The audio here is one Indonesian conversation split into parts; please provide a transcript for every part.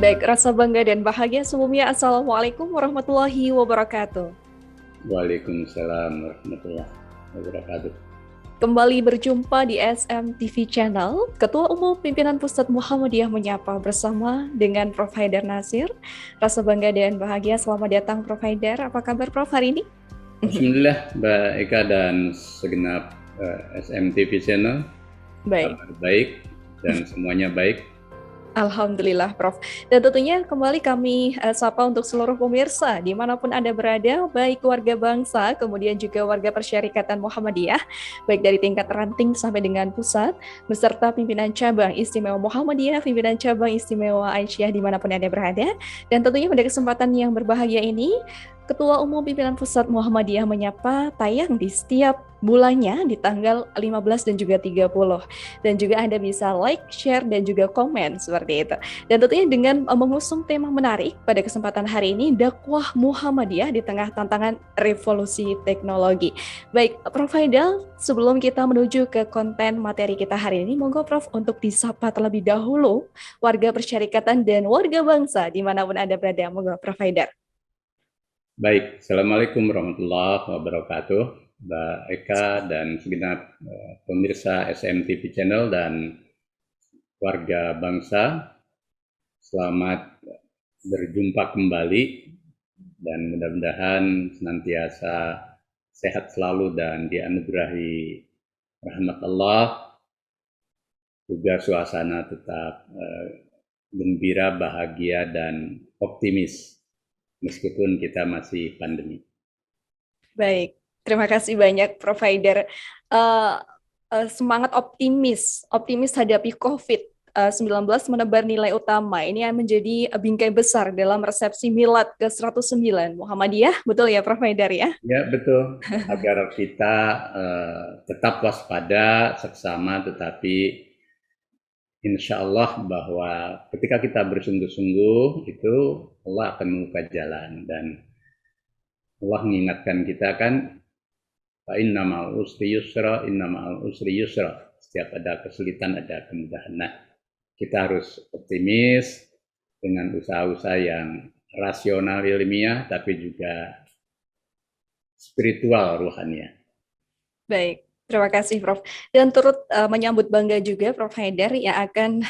Baik, rasa bangga dan bahagia sebelumnya. Assalamualaikum warahmatullahi wabarakatuh. Waalaikumsalam warahmatullahi wabarakatuh. Kembali berjumpa di SMTV Channel. Ketua Umum Pimpinan Pusat Muhammadiyah menyapa bersama dengan Prof. Haidar Nasir. Rasa bangga dan bahagia. Selamat datang Prof. Haidar. Apa kabar Prof hari ini? Bismillah, Mbak Eka dan segenap SMTV Channel. Baik. Kabar baik dan semuanya baik. Alhamdulillah, Prof. Dan tentunya kembali kami sapa untuk seluruh pemirsa dimanapun Anda berada, baik warga bangsa, kemudian juga warga Persyarikatan Muhammadiyah, baik dari tingkat ranting sampai dengan pusat, beserta pimpinan cabang istimewa Muhammadiyah, pimpinan cabang istimewa Aisyah dimanapun Anda berada. Dan tentunya pada kesempatan yang berbahagia ini, Ketua Umum Pimpinan Pusat Muhammadiyah menyapa tayang di setiap bulannya di tanggal 15 dan juga 30. Dan juga Anda bisa like, share, dan juga komen seperti itu. Dan tentunya dengan mengusung tema menarik pada kesempatan hari ini, dakwah Muhammadiyah di tengah tantangan revolusi teknologi. Baik, Prof. Haidar, sebelum kita menuju ke konten materi kita hari ini, monggo Prof untuk disapa terlebih dahulu warga persyarikatan dan warga bangsa dimanapun Anda berada. Monggo Prof. Haidar. Baik, Assalamualaikum warahmatullahi wabarakatuh, Mbak Eka dan segenap pemirsa SMTV Channel dan warga bangsa. Selamat berjumpa kembali dan mudah-mudahan senantiasa sehat selalu dan dianugerahi rahmat Allah. Juga suasana tetap gembira, bahagia, dan optimis meskipun kita masih pandemi. Baik, terima kasih banyak Prof. Haidar. Uh, Semangat optimis hadapi COVID-19 menebar nilai utama. Ini yang menjadi bingkai besar dalam resepsi Milad ke-109 Muhammadiyah. Betul ya Prof. Haidar ya? Ya betul, agar kita tetap waspada, seksama, tetapi insya Allah bahwa ketika kita bersungguh-sungguh itu Allah akan membuka jalan dan Allah mengingatkan kita kan inna ma'al usri yusra, inna ma'al usri yusra. Setiap ada kesulitan ada kemudahan. Nah, kita harus optimis dengan usaha-usaha yang rasional ilmiah tapi juga spiritual ruhania. Baik, terima kasih Prof. Dan turut menyambut bangga juga Prof. Haidar yang akan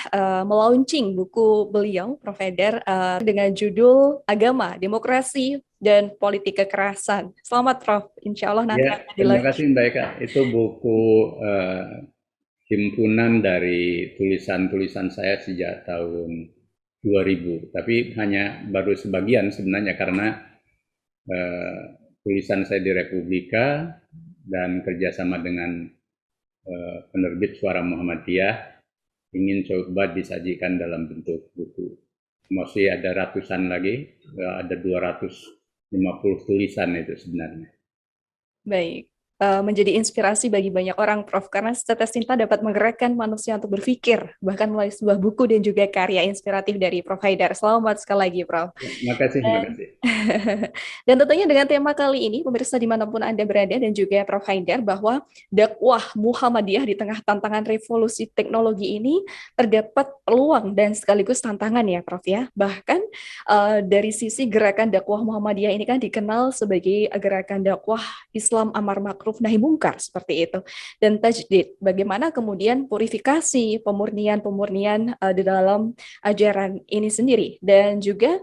melaunching buku beliau, Prof. Haidar, dengan judul Agama, Demokrasi, dan Politik Kekerasan. Selamat Prof, insya Allah nanti Ya, akan terima di-launching. kasih Mbak Eka. Itu buku himpunan dari tulisan-tulisan saya sejak tahun 2000. Tapi hanya baru sebagian sebenarnya karena tulisan saya di Republika dan kerjasama dengan penerbit Suara Muhammadiyah ingin coba disajikan dalam bentuk buku. Masih ada ratusan lagi, ada 250 tulisan itu sebenarnya. Baik, menjadi inspirasi bagi banyak orang, Prof. Karena setetes cinta dapat menggerakkan manusia untuk berpikir, bahkan melalui sebuah buku dan juga karya inspiratif dari Prof. Haidar. Selamat sekali lagi, Prof. Ya, makasih, Dan, makasih. dan tentunya dengan tema kali ini, pemirsa dimanapun Anda berada dan juga Prof. Haidar, bahwa dakwah Muhammadiyah di tengah tantangan revolusi teknologi ini terdapat peluang dan sekaligus tantangan ya Prof ya. Bahkan dari sisi gerakan dakwah Muhammadiyah ini kan dikenal sebagai gerakan dakwah Islam amar makruf nahi mungkar seperti itu. Dan tajdid, bagaimana kemudian purifikasi, pemurnian-pemurnian di dalam ajaran ini sendiri. Dan juga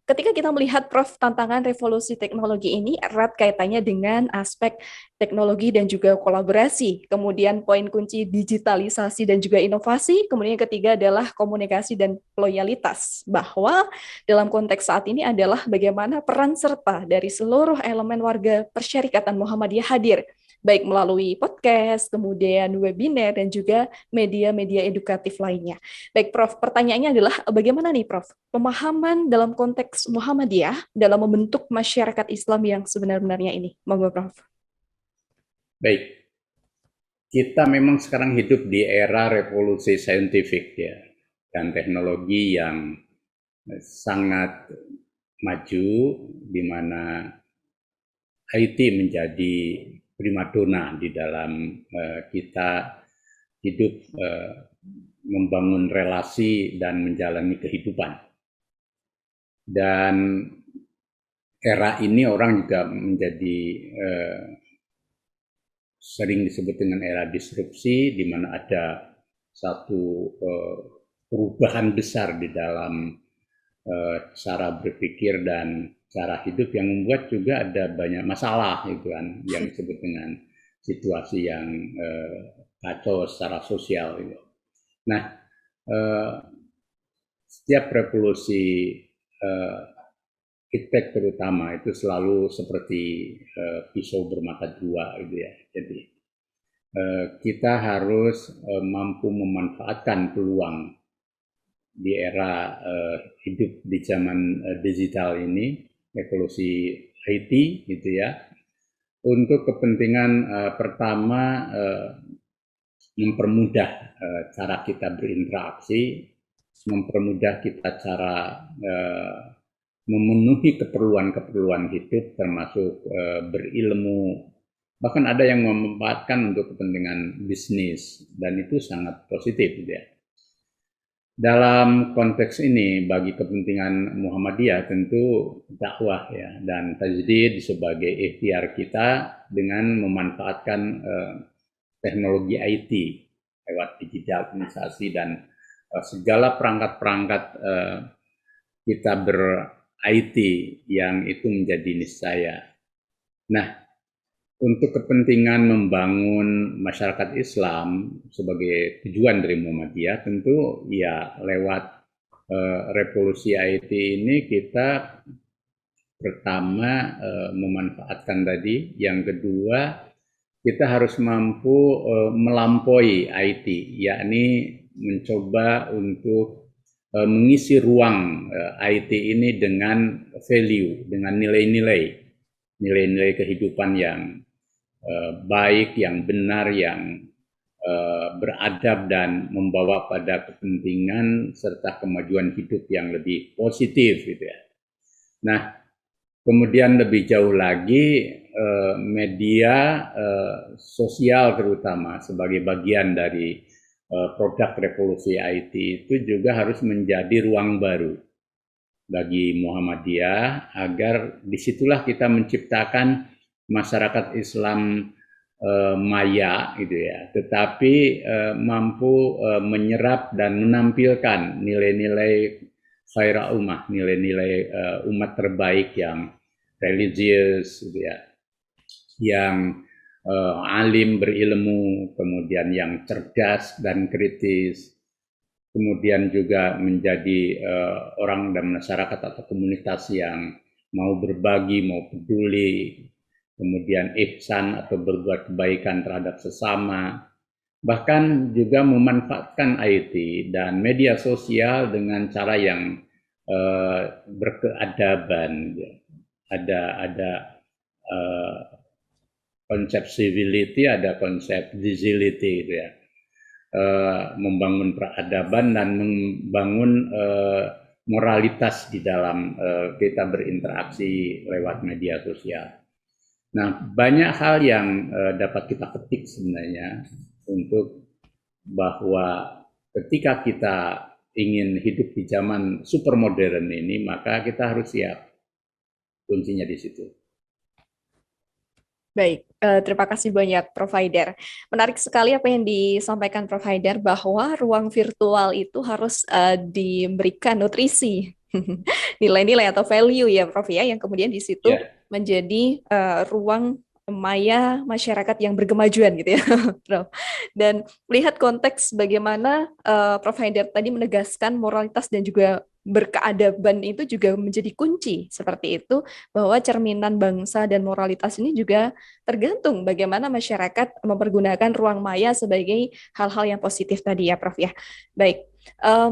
ketika kita melihat Prof tantangan revolusi teknologi ini erat kaitannya dengan aspek teknologi dan juga kolaborasi. Kemudian poin kunci digitalisasi dan juga inovasi. Kemudian yang ketiga adalah komunikasi dan loyalitas. Bahwa dalam konteks saat ini adalah bagaimana peran serta dari seluruh elemen warga Persyarikatan Muhammadiyah hadir baik melalui podcast, kemudian webinar, dan juga media-media edukatif lainnya. Baik, Prof. Pertanyaannya adalah bagaimana nih, Prof? Pemahaman dalam konteks Muhammadiyah dalam membentuk masyarakat Islam yang sebenar-benarnya ini. Monggo, Prof. Baik, kita memang sekarang hidup di era revolusi saintifik ya, dan teknologi yang sangat maju, di mana IT menjadi primadona di dalam kita hidup membangun relasi dan menjalani kehidupan. Dan era ini orang juga menjadi sering disebut dengan era disrupsi, di mana ada satu perubahan besar di dalam cara berpikir dan cara hidup yang membuat juga ada banyak masalah gitu kan, yang disebut dengan situasi yang kacau secara sosial gitu. Nah, eh, setiap revolusi feedback terutama itu selalu seperti pisau bermata dua gitu ya. Jadi kita harus mampu memanfaatkan peluang di era hidup di zaman digital ini, revolusi IT gitu ya, untuk kepentingan pertama mempermudah cara kita berinteraksi, mempermudah kita cara memenuhi keperluan-keperluan hidup termasuk berilmu, bahkan ada yang memanfaatkan untuk kepentingan bisnis, dan itu sangat positif gitu ya. Dalam konteks ini bagi kepentingan Muhammadiyah tentu dakwah ya dan tajdid sebagai ikhtiar kita dengan memanfaatkan teknologi IT lewat digitalisasi dan segala perangkat-perangkat kita ber-IT yang itu menjadi niscaya. Nah, untuk kepentingan membangun masyarakat Islam sebagai tujuan dari Muhammadiyah tentu ya lewat revolusi IT ini kita pertama memanfaatkan tadi, yang kedua kita harus mampu melampaui IT, yakni mencoba untuk mengisi ruang IT ini dengan value, dengan nilai-nilai kehidupan yang baik, yang benar, yang beradab dan membawa pada kepentingan serta kemajuan hidup yang lebih positif gitu ya. Nah, kemudian lebih jauh lagi media sosial terutama sebagai bagian dari produk revolusi IT itu juga harus menjadi ruang baru bagi Muhammadiyah agar disitulah kita menciptakan masyarakat Islam maya gitu ya, tetapi mampu menyerap dan menampilkan nilai-nilai khairah ummah, nilai-nilai umat terbaik yang religius gitu ya, yang alim berilmu, kemudian yang cerdas dan kritis, kemudian juga menjadi orang dan masyarakat atau komunitas yang mau berbagi, mau peduli, kemudian ihsan atau berbuat kebaikan terhadap sesama, bahkan juga memanfaatkan IT dan media sosial dengan cara yang berkeadaban. Ada konsep civility, ada konsep disability gitu ya. Membangun peradaban dan membangun moralitas di dalam kita berinteraksi lewat media sosial. Nah, banyak hal yang dapat kita petik sebenarnya untuk bahwa ketika kita ingin hidup di zaman super modern ini, maka kita harus siap. Kuncinya di situ. Baik, terima kasih banyak Prof. Haidar. Menarik sekali apa yang disampaikan Prof. Haidar bahwa ruang virtual itu harus diberikan nutrisi, nilai-nilai atau value ya Prof ya, yang kemudian di situ Ya, menjadi ruang maya masyarakat yang berkemajuan gitu ya, Prof. Dan melihat konteks bagaimana Prof. Haidar tadi menegaskan moralitas dan juga berkeadaban itu juga menjadi kunci seperti itu, bahwa cerminan bangsa dan moralitas ini juga tergantung bagaimana masyarakat mempergunakan ruang maya sebagai hal-hal yang positif tadi ya Prof ya. Baik,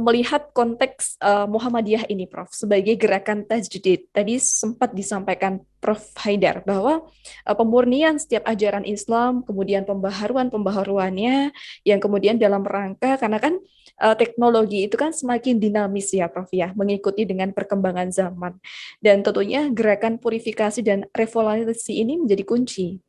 melihat konteks Muhammadiyah ini Prof sebagai gerakan tajdid, tadi sempat disampaikan Prof Haidar bahwa pemurnian setiap ajaran Islam, kemudian pembaharuan-pembaharuannya yang kemudian dalam rangka, karena kan teknologi itu kan semakin dinamis ya Prof ya, mengikuti dengan perkembangan zaman. Dan tentunya gerakan purifikasi dan revolusi ini menjadi kunci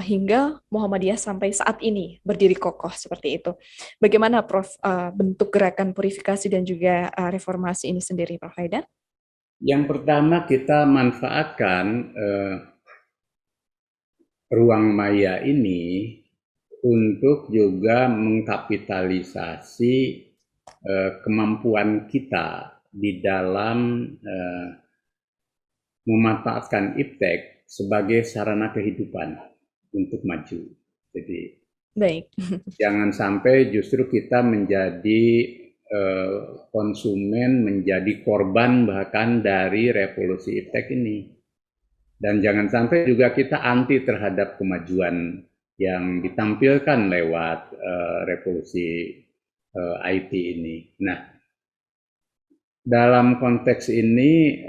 hingga Muhammadiyah sampai saat ini berdiri kokoh seperti itu. Bagaimana Prof bentuk gerakan purifikasi dan juga reformasi ini sendiri, Prof Haidar? Yang pertama kita manfaatkan ruang maya ini untuk juga mengkapitalisasi kemampuan kita di dalam memanfaatkan iptek sebagai sarana kehidupan untuk maju. Jadi Baik. jangan sampai justru kita menjadi konsumen, menjadi korban bahkan dari revolusi iptek ini. Dan jangan sampai juga kita anti terhadap kemajuan yang ditampilkan lewat revolusi IT ini. Nah, dalam konteks ini,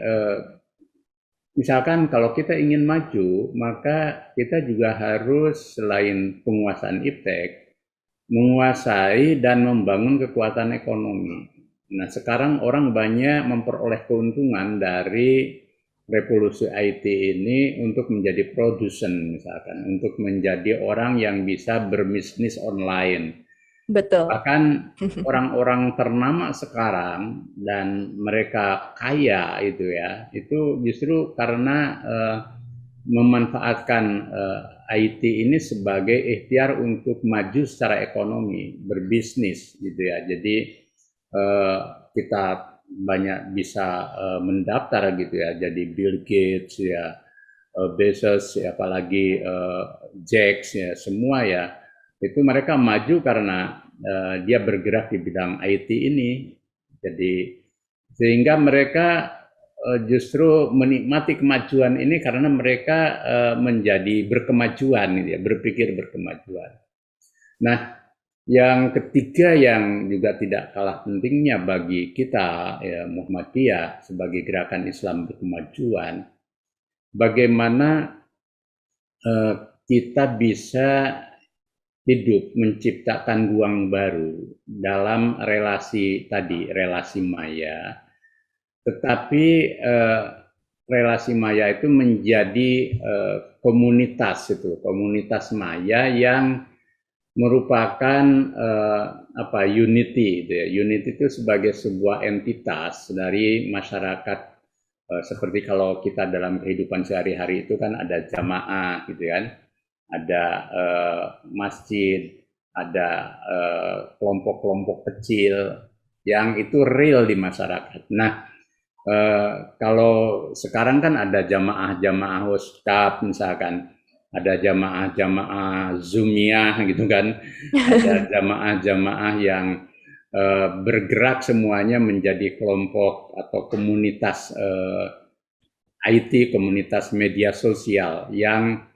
misalkan kalau kita ingin maju, maka kita juga harus selain penguasaan iptek, menguasai dan membangun kekuatan ekonomi. Nah, sekarang orang banyak memperoleh keuntungan dari revolusi IT ini untuk menjadi produsen misalkan, untuk menjadi orang yang bisa berbisnis online. Betul. Bahkan orang-orang ternama sekarang dan mereka kaya itu ya, itu justru karena memanfaatkan IT ini sebagai ikhtiar untuk maju secara ekonomi, berbisnis gitu ya. Jadi kita banyak bisa mendaftar gitu ya, jadi Bill Gates ya, Bezos ya, apalagi Jacks ya, semua ya, itu mereka maju karena dia bergerak di bidang IT ini. Jadi sehingga mereka justru menikmati kemajuan ini karena mereka menjadi berkemajuan, gitu ya, berpikir berkemajuan. Nah, yang ketiga yang juga tidak kalah pentingnya bagi kita ya, Muhammadiyah sebagai gerakan Islam berkemajuan, bagaimana kita bisa hidup menciptakan ruang baru dalam relasi tadi, relasi maya, tetapi relasi maya itu menjadi komunitas itu, komunitas maya yang merupakan unity itu ya. Unity itu sebagai sebuah entitas dari masyarakat, seperti kalau kita dalam kehidupan sehari-hari itu kan ada jamaah gitu kan, ada masjid, ada kelompok-kelompok kecil yang itu real di masyarakat. Nah, kalau sekarang kan ada jamaah-jamaah WhatsApp misalkan, ada jamaah-jamaah Zoomiyah gitu kan, ada jamaah-jamaah yang bergerak semuanya menjadi kelompok atau komunitas IT, komunitas media sosial yang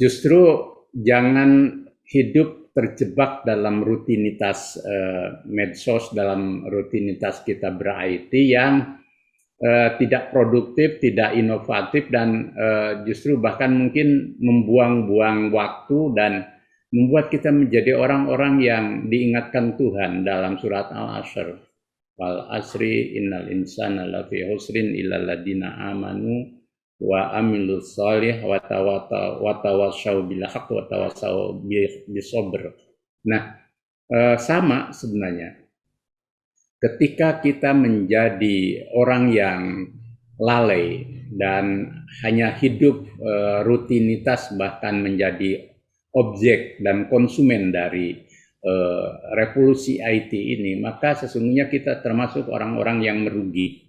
justru jangan hidup terjebak dalam rutinitas medsos, dalam rutinitas kita ber-IT yang tidak produktif, tidak inovatif, dan justru bahkan mungkin membuang-buang waktu dan membuat kita menjadi orang-orang yang diingatkan Tuhan dalam surat Al-Asr. Wal asri innal insana lafi husrin illa ladina amanu wa amilus solih wa tawassaw bil haqq wa tawassaw bis sabr. Nah, sama sebenarnya. Ketika kita menjadi orang yang lalai dan hanya hidup rutinitas bahkan menjadi objek dan konsumen dari revolusi IT ini, maka sesungguhnya kita termasuk orang-orang yang merugi.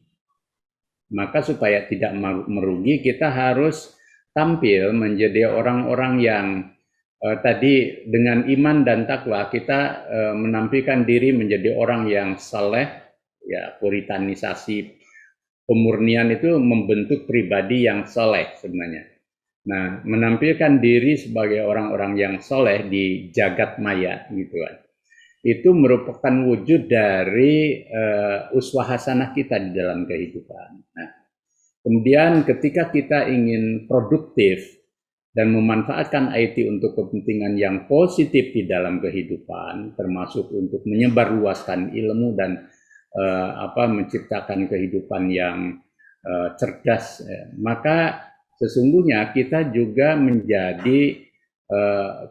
Maka supaya tidak merugi, kita harus tampil menjadi orang-orang yang tadi dengan iman dan takwa kita menampilkan diri menjadi orang yang saleh, ya, puritanisasi, pemurnian itu membentuk pribadi yang saleh sebenarnya. Nah, menampilkan diri sebagai orang-orang yang saleh di jagat maya gitu kan. Itu merupakan wujud dari uswah hasanah kita di dalam kehidupan. Nah, kemudian ketika kita ingin produktif dan memanfaatkan IT untuk kepentingan yang positif di dalam kehidupan, termasuk untuk menyebarluaskan ilmu dan menciptakan kehidupan yang cerdas, maka sesungguhnya kita juga menjadi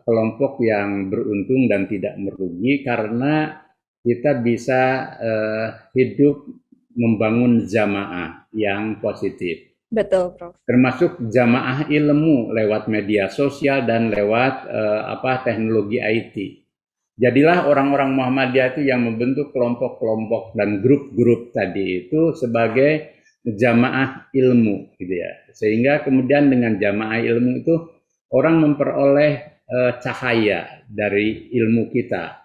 kelompok yang beruntung dan tidak merugi karena kita bisa hidup membangun jamaah yang positif, Betul, Prof. termasuk jamaah ilmu lewat media sosial dan lewat teknologi IT. Jadilah orang-orang Muhammadiyah itu yang membentuk kelompok-kelompok dan grup-grup tadi itu sebagai jamaah ilmu, gitu ya. Sehingga kemudian dengan jamaah ilmu itu orang memperoleh cahaya dari ilmu kita.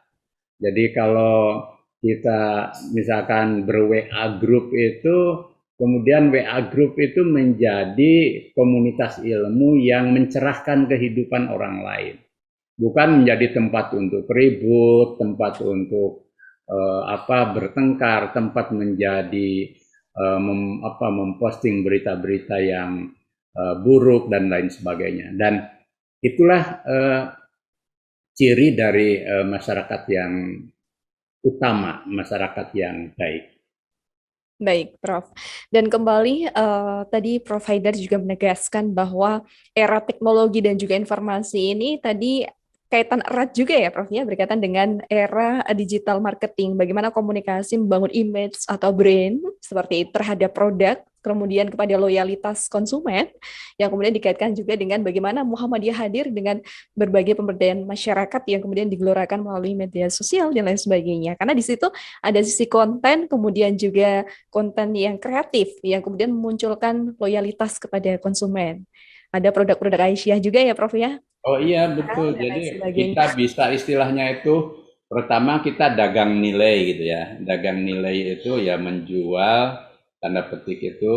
Jadi kalau kita misalkan ber-WA group itu, kemudian WA group itu menjadi komunitas ilmu yang mencerahkan kehidupan orang lain. Bukan menjadi tempat untuk ribut, tempat untuk bertengkar, tempat menjadi memposting berita-berita yang buruk dan lain sebagainya. Dan itulah ciri dari masyarakat yang utama, masyarakat yang baik. Baik, Prof. Dan kembali tadi Prof Haidar juga menegaskan bahwa era teknologi dan juga informasi ini tadi kaitan erat juga ya, Prof, ya, berkaitan dengan era digital marketing. Bagaimana komunikasi membangun image atau brand seperti itu terhadap produk, kemudian kepada loyalitas konsumen, yang kemudian dikaitkan juga dengan bagaimana Muhammadiyah hadir dengan berbagai pemberdayaan masyarakat yang kemudian digelorakan melalui media sosial dan lain sebagainya. Karena di situ ada sisi konten, kemudian juga konten yang kreatif yang kemudian memunculkan loyalitas kepada konsumen. Ada produk-produk Aisyah juga ya, Prof, ya, Oh iya betul. dan lain Jadi sebagainya. kita bisa istilahnya itu pertama kita dagang nilai gitu ya. Dagang nilai itu ya menjual tanda petik itu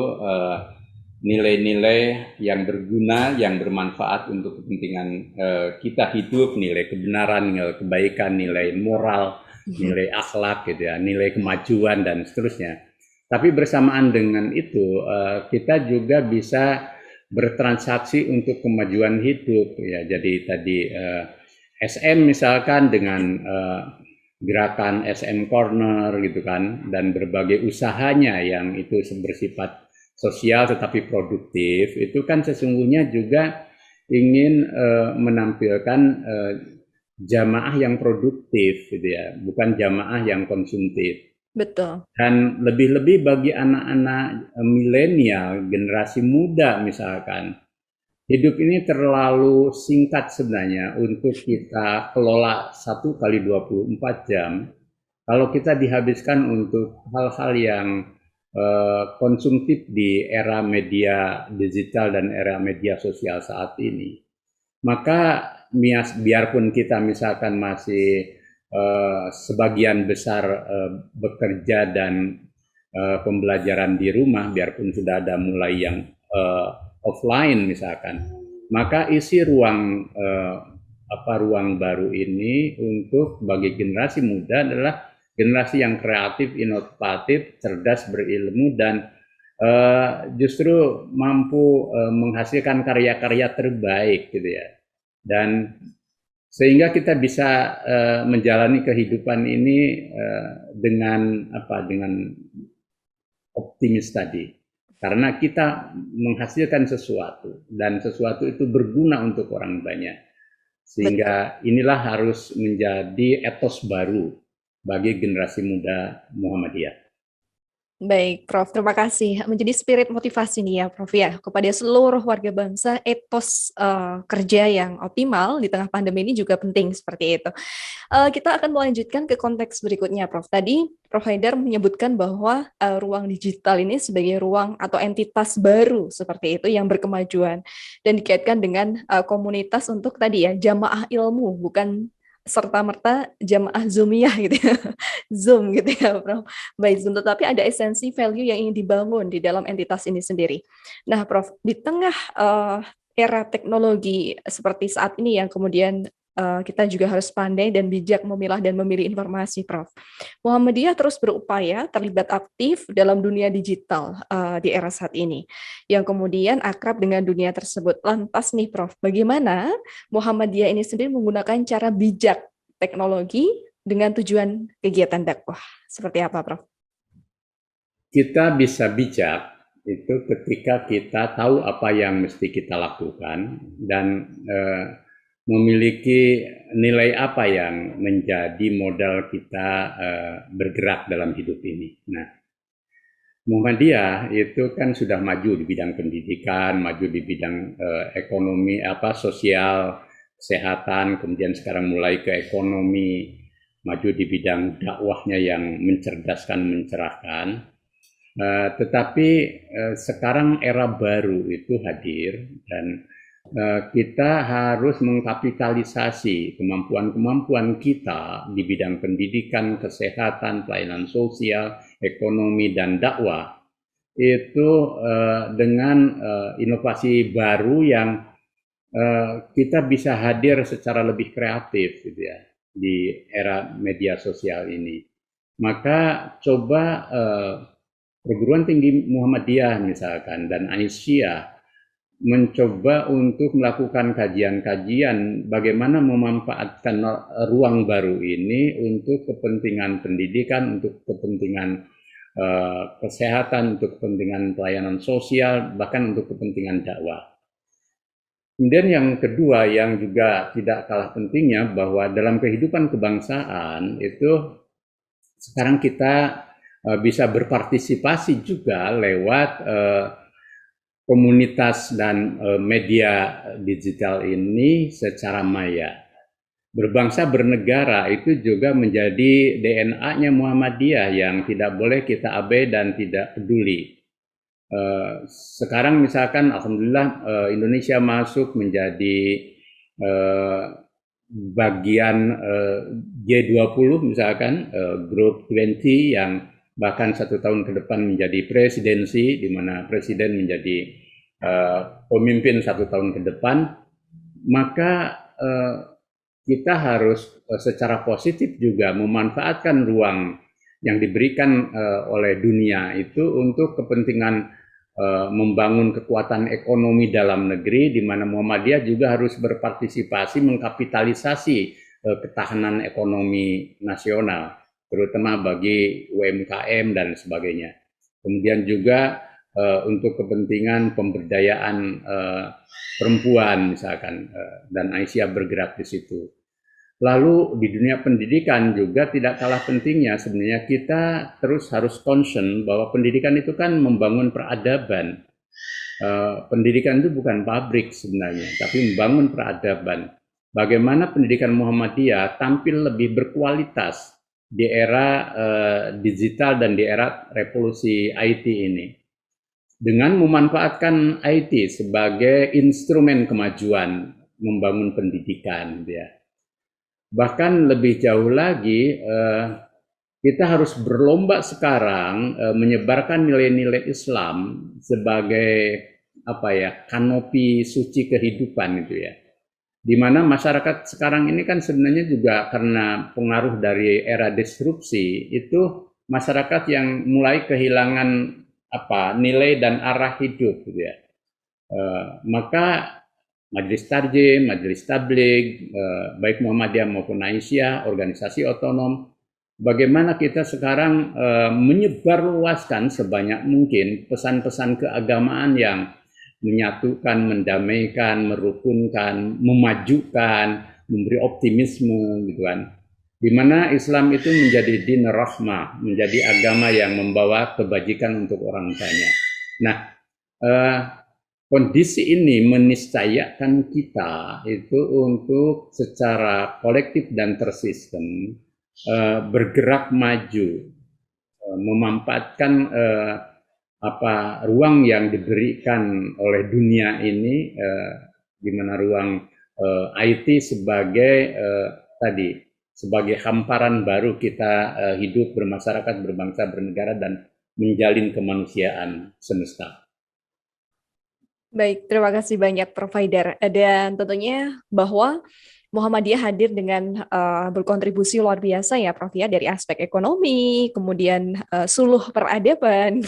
nilai-nilai yang berguna, yang bermanfaat untuk kepentingan kita hidup, nilai kebenaran, nilai kebaikan, nilai moral, nilai akhlak gitu ya, nilai kemajuan dan seterusnya. Tapi bersamaan dengan itu kita juga bisa bertransaksi untuk kemajuan hidup ya. Jadi tadi SM misalkan dengan gerakan SM Corner gitu kan, dan berbagai usahanya yang itu bersifat sosial tetapi produktif, itu kan sesungguhnya juga ingin menampilkan jamaah yang produktif gitu ya, bukan jamaah yang konsumtif. Betul. Dan lebih-lebih bagi anak-anak milenial, generasi muda misalkan, hidup ini terlalu singkat sebenarnya untuk kita kelola 1 kali 24 jam. Kalau kita dihabiskan untuk hal-hal yang konsumtif di era media digital dan era media sosial saat ini, maka biarpun kita misalkan masih sebagian besar bekerja dan pembelajaran di rumah, biarpun sudah ada mulai yang offline misalkan, maka isi ruang baru ini untuk bagi generasi muda adalah generasi yang kreatif, inovatif, cerdas, berilmu, dan justru mampu menghasilkan karya-karya terbaik gitu ya. Dan sehingga kita bisa menjalani kehidupan ini dengan optimis tadi, karena kita menghasilkan sesuatu dan sesuatu itu berguna untuk orang banyak, Betul. sehingga inilah harus menjadi etos baru bagi generasi muda Muhammadiyah. Baik, Prof. Terima kasih. Menjadi spirit motivasi nih ya, Prof, ya, kepada seluruh warga bangsa, etos kerja yang optimal di tengah pandemi ini juga penting seperti itu. Kita akan melanjutkan ke konteks berikutnya, Prof. Tadi Prof Haidar menyebutkan bahwa ruang digital ini sebagai ruang atau entitas baru seperti itu yang berkemajuan dan dikaitkan dengan komunitas untuk tadi ya jamaah ilmu, bukan serta-merta jamaah zoomiyah gitu ya. Zoom gitu ya, Prof. Baik, Zoom, tetapi ada esensi value yang ingin dibangun di dalam entitas ini sendiri. Nah, Prof, di tengah era teknologi seperti saat ini yang kemudian kita juga harus pandai dan bijak memilah dan memilih informasi, Prof. Muhammadiyah terus berupaya terlibat aktif dalam dunia digital di era saat ini, yang kemudian akrab dengan dunia tersebut. Lantas nih, Prof, bagaimana Muhammadiyah ini sendiri menggunakan cara bijak teknologi dengan tujuan kegiatan dakwah? Seperti apa, Prof? Kita bisa bijak itu ketika kita tahu apa yang mesti kita lakukan dan memiliki nilai apa yang menjadi modal kita bergerak dalam hidup ini. Nah, Muhammadiyah itu kan sudah maju di bidang pendidikan, maju di bidang ekonomi, sosial, kesehatan, kemudian sekarang mulai ke ekonomi, maju di bidang dakwahnya yang mencerdaskan, mencerahkan. Tetapi sekarang era baru itu hadir dan kita harus mengkapitalisasi kemampuan-kemampuan kita di bidang pendidikan, kesehatan, pelayanan sosial, ekonomi, dan dakwah itu dengan inovasi baru yang kita bisa hadir secara lebih kreatif gitu ya di era media sosial ini. Maka coba perguruan tinggi Muhammadiyah misalkan dan Aisyah mencoba untuk melakukan kajian-kajian bagaimana memanfaatkan ruang baru ini untuk kepentingan pendidikan, untuk kepentingan kesehatan, untuk kepentingan pelayanan sosial, bahkan untuk kepentingan dakwah. Kemudian yang kedua yang juga tidak kalah pentingnya bahwa dalam kehidupan kebangsaan itu sekarang kita bisa berpartisipasi juga lewat komunitas dan media digital ini secara maya. Berbangsa bernegara itu juga menjadi DNA-nya Muhammadiyah yang tidak boleh kita abai dan tidak peduli. Sekarang misalkan alhamdulillah Indonesia masuk menjadi bagian G20 misalkan Group 20 yang bahkan 1 tahun ke depan menjadi presidensi di mana presiden menjadi pemimpin 1 tahun ke depan, maka kita harus secara positif juga memanfaatkan ruang yang diberikan oleh dunia itu untuk kepentingan membangun kekuatan ekonomi dalam negeri, di mana Muhammadiyah juga harus berpartisipasi mengkapitalisasi ketahanan ekonomi nasional, terutama bagi UMKM dan sebagainya. Kemudian juga untuk kepentingan pemberdayaan perempuan misalkan, dan Aisyah bergerak di situ. Lalu di dunia pendidikan juga tidak kalah pentingnya sebenarnya kita terus harus concern bahwa pendidikan itu kan membangun peradaban. Pendidikan itu bukan pabrik sebenarnya, tapi membangun peradaban. Bagaimana pendidikan Muhammadiyah tampil lebih berkualitas di era digital dan di era revolusi IT ini. Dengan memanfaatkan IT sebagai instrumen kemajuan membangun pendidikan, ya. Bahkan lebih jauh lagi, kita harus berlomba sekarang menyebarkan nilai-nilai Islam sebagai kanopi suci kehidupan itu ya. Di mana masyarakat sekarang ini kan sebenarnya juga karena pengaruh dari era disrupsi itu masyarakat yang mulai kehilangan nilai dan arah hidup gitu ya. Maka Majelis Tarjim, Majelis Tabligh, baik Muhammadiyah maupun Aisyah, organisasi otonom, bagaimana kita sekarang menyebarluaskan sebanyak mungkin pesan-pesan keagamaan yang menyatukan, mendamaikan, merukunkan, memajukan, memberi optimisme gitu kan. Di mana Islam itu menjadi din rahmah, menjadi agama yang membawa kebajikan untuk orang banyak. Nah, kondisi ini meniscayakan kita itu untuk secara kolektif dan tersistem bergerak maju, memanfaatkan ruang yang diberikan oleh dunia ini, di mana ruang IT sebagai sebagai hamparan baru kita hidup bermasyarakat, berbangsa, bernegara dan menjalin kemanusiaan semesta. Baik, terima kasih banyak Prof. Haidar. Dan tentunya bahwa Muhammadiyah hadir dengan berkontribusi luar biasa ya Prof. ya, dari aspek ekonomi, kemudian suluh peradaban,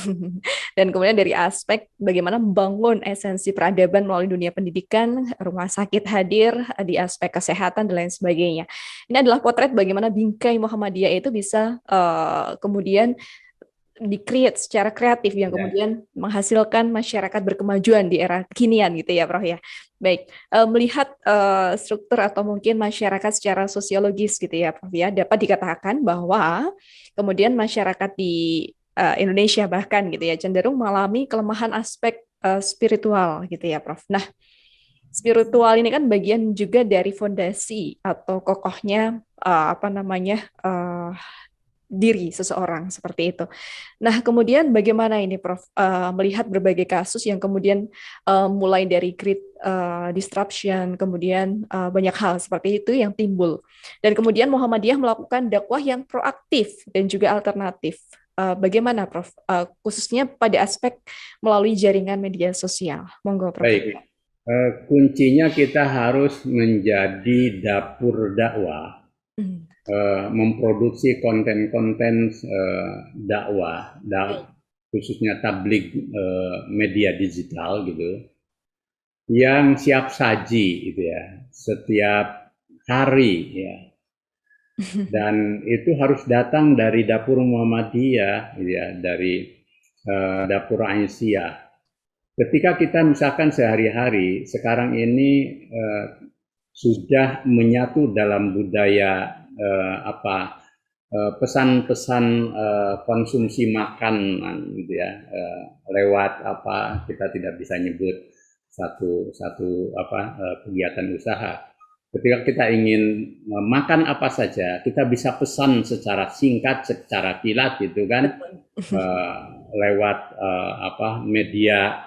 dan kemudian dari aspek bagaimana membangun esensi peradaban melalui dunia pendidikan, rumah sakit hadir, di aspek kesehatan, dan lain sebagainya. Ini adalah potret bagaimana bingkai Muhammadiyah itu bisa kemudian di-create secara kreatif yang kemudian menghasilkan masyarakat berkemajuan di era kekinian gitu ya Prof ya. Baik, melihat struktur atau mungkin masyarakat secara sosiologis gitu ya Prof ya, dapat dikatakan bahwa kemudian masyarakat di Indonesia bahkan gitu ya cenderung mengalami kelemahan aspek spiritual gitu ya Prof. Nah, spiritual ini kan bagian juga dari fondasi atau kokohnya apa namanya diri seseorang seperti itu. Nah, kemudian bagaimana ini Prof melihat berbagai kasus yang kemudian mulai dari grid disruption, kemudian banyak hal seperti itu yang timbul. Dan kemudian Muhammadiyah melakukan dakwah yang proaktif dan juga alternatif. Bagaimana Prof? Khususnya pada aspek melalui jaringan media sosial. Monggo Prof. Baik, kuncinya kita harus menjadi dapur dakwah, Hmm. memproduksi konten-konten dakwah, khususnya tablik media digital gitu, yang siap saji gitu ya, setiap hari ya. Dan itu harus datang dari dapur Muhammadiyah gitu ya, dari dapur Aisyah. Ketika kita misalkan sehari-hari sekarang ini sudah menyatu dalam budaya pesan-pesan konsumsi makanan gitu ya, lewat apa kita tidak bisa nyebut satu kegiatan usaha. Ketika kita ingin makan apa saja, kita bisa pesan secara singkat, secara kilat gitu kan, lewat media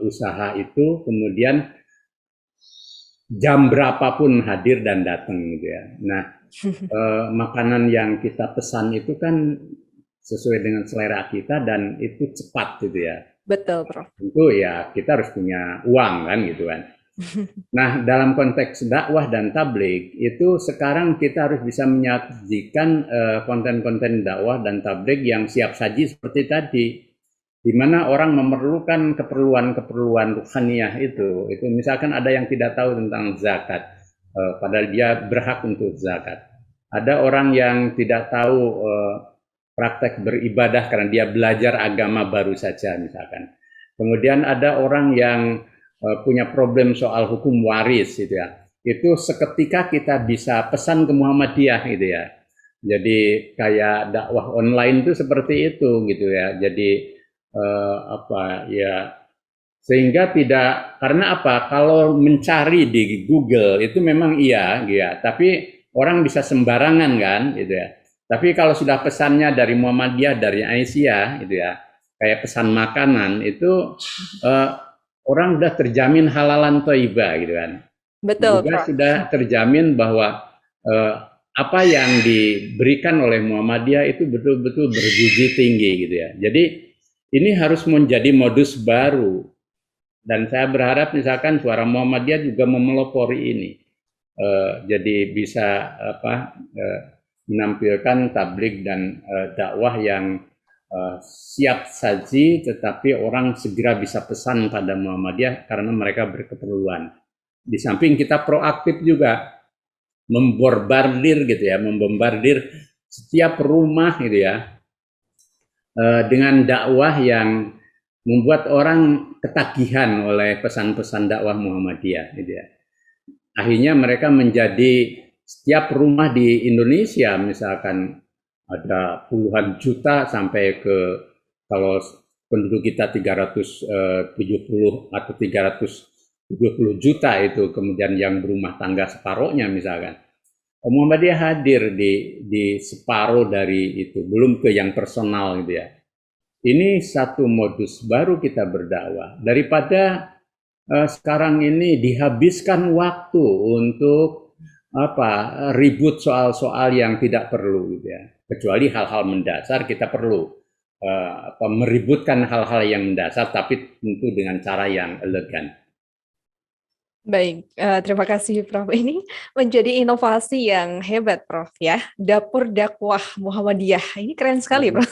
usaha itu, kemudian jam berapapun hadir dan datang gitu ya. Nah, makanan yang kita pesan itu kan sesuai dengan selera kita dan itu cepat gitu ya. Betul, Prof. Tentu ya kita harus punya uang kan gitu kan. Nah, dalam konteks dakwah dan tablik itu sekarang kita harus bisa menyajikan konten-konten dakwah dan tablik yang siap saji seperti tadi, di mana orang memerlukan keperluan ruhaniyah itu misalkan ada yang tidak tahu tentang zakat, padahal dia berhak untuk zakat. Ada orang yang tidak tahu praktek beribadah karena dia belajar agama baru saja misalkan. Kemudian ada orang yang punya problem soal hukum waris gitu ya. Itu seketika kita bisa pesan ke Muhammadiyah gitu ya. Jadi kayak dakwah online itu seperti itu gitu ya. Jadi sehingga tidak, karena apa? Kalau mencari di Google itu memang iya, ya, tapi orang bisa sembarangan kan, gitu ya. Tapi kalau sudah pesannya dari Muhammadiyah, dari Aisyah, gitu ya, kayak pesan makanan itu orang sudah terjamin halalan thayyibah, gitu kan. Betul, Juga Prof. sudah terjamin bahwa apa yang diberikan oleh Muhammadiyah itu betul-betul bergizi tinggi, gitu ya. Jadi ini harus menjadi modus baru, dan saya berharap misalkan Suara Muhammadiyah juga memelopori ini, jadi bisa menampilkan tablik dan dakwah yang siap saji, tetapi orang segera bisa pesan pada Muhammadiyah karena mereka berkeperluan. Di samping kita proaktif juga membombardir gitu ya, membombardir setiap rumah gitu ya, dengan dakwah yang membuat orang ketagihan oleh pesan-pesan dakwah Muhammadiyah gitu ya. Akhirnya mereka menjadi, setiap rumah di Indonesia misalkan ada puluhan juta sampai ke, kalau penduduk kita 370 atau 370 juta itu, kemudian yang berumah tangga separuhnya misalkan. Muhammadiyah hadir di separuh dari itu, belum ke yang personal gitu ya. Ini satu modus baru kita berdakwah, daripada sekarang ini dihabiskan waktu untuk ribut soal-soal yang tidak perlu gitu ya. Kecuali hal-hal mendasar kita perlu meributkan hal-hal yang mendasar, tapi tentu dengan cara yang elegan. Baik, terima kasih Prof. Ini menjadi inovasi yang hebat Prof ya. Dapur dakwah Muhammadiyah. Ini keren sekali Prof.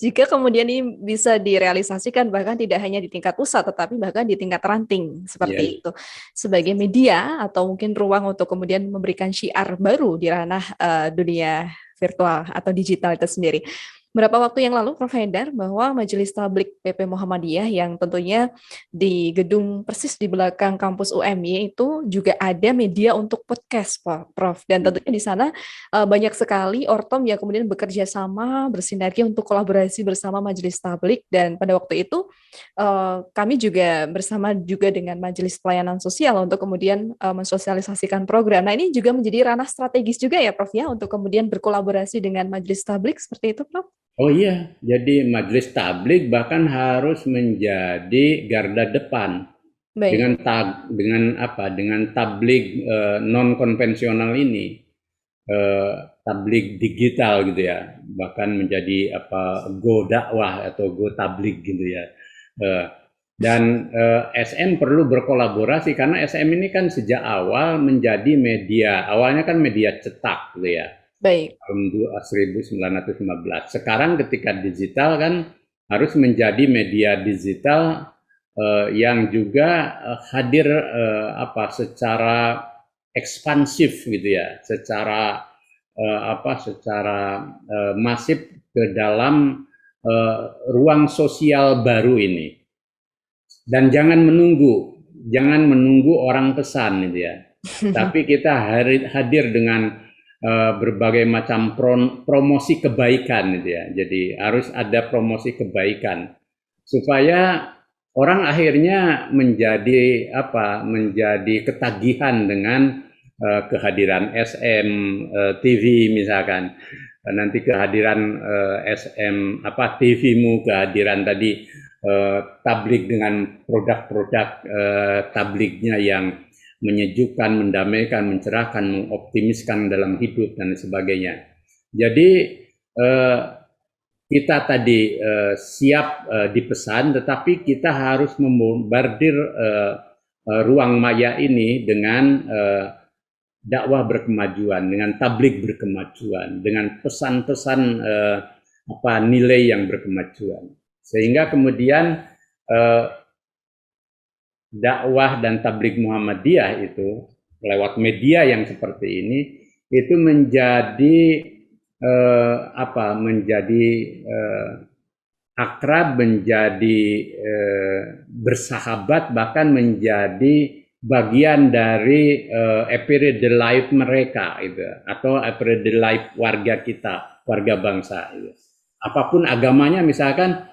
Jika kemudian ini bisa direalisasikan bahkan tidak hanya di tingkat pusat tetapi bahkan di tingkat ranting seperti itu. Sebagai media atau mungkin ruang untuk kemudian memberikan syiar baru di ranah dunia virtual atau digital itu sendiri. Beberapa waktu yang lalu, Prof. Haidar, bahwa Majelis Tablik PP Muhammadiyah yang tentunya di gedung persis di belakang kampus UMY itu juga ada media untuk podcast, Prof. Dan tentunya di sana banyak sekali ortom yang kemudian bekerja sama, bersinergi untuk kolaborasi bersama Majelis Tablik. Dan pada waktu itu kami juga bersama juga dengan Majelis Pelayanan Sosial untuk kemudian mensosialisasikan program. Nah, ini juga menjadi ranah strategis juga ya, Prof. ya, untuk kemudian berkolaborasi dengan Majelis Tablik seperti itu, Prof. Oh iya, jadi majelis tablik bahkan harus menjadi garda depan Baik. dengan apa? Dengan tablik non konvensional ini, tablik digital gitu ya, bahkan menjadi apa? Go dakwah atau go tablik gitu ya. Eh, dan SM perlu berkolaborasi karena SM ini kan sejak awal menjadi media, awalnya kan media cetak gitu ya Baik. tahun 1915. Sekarang ketika digital kan harus menjadi media digital yang juga hadir apa secara ekspansif gitu ya, secara secara masif ke dalam ruang sosial baru ini. Dan jangan menunggu orang pesan gitu ya. Tapi kita hadir dengan berbagai macam promosi kebaikan gitu ya. Jadi harus ada promosi kebaikan supaya orang akhirnya menjadi apa? Menjadi ketagihan dengan kehadiran SM TV misalkan. Nanti kehadiran SM apa TV-mu, kehadiran tadi tablik dengan produk-produk tabliknya yang menyejukkan, mendamaikan, mencerahkan, mengoptimiskan dalam hidup dan sebagainya. Jadi kita tadi siap dipesan, tetapi kita harus membombardir ruang maya ini dengan dakwah berkemajuan, dengan tablik berkemajuan, dengan pesan-pesan apa nilai yang berkemajuan, sehingga kemudian dakwah dan tablik Muhammadiyah itu lewat media yang seperti ini itu menjadi menjadi akrab, menjadi bersahabat, bahkan menjadi bagian dari everyday life mereka itu, atau everyday life warga kita, warga bangsa itu. Apapun agamanya misalkan